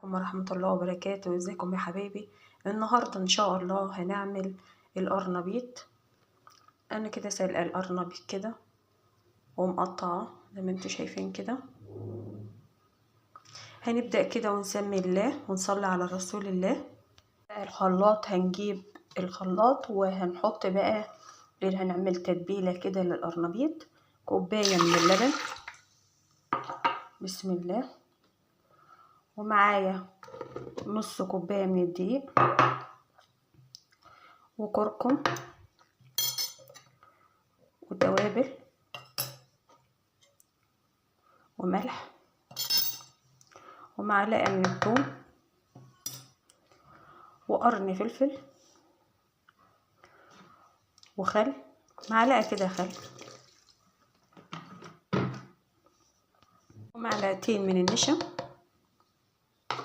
عليكم ورحمة الله وبركاته. ازيكم يا حبايبي؟ النهاردة ان شاء الله هنعمل القرنبيط. انا كده سلقة القرنبيط كده ومقطعة زي ما انتوا شايفين كده. هنبدأ كده ونسمي الله ونصلي على رسول الله. الخلاط، هنجيب الخلاط وهنحط بقى اللي هنعمل تتبيلة كده للقرنبيط. كوباية من اللبن، بسم الله، ومعايا نص كوباية من الدقيق، وكركم، وتوابل، وملح، ومعلقة من الثوم، وقرن فلفل، وخل، معلقة كده خل، ومعلقتين من النشا،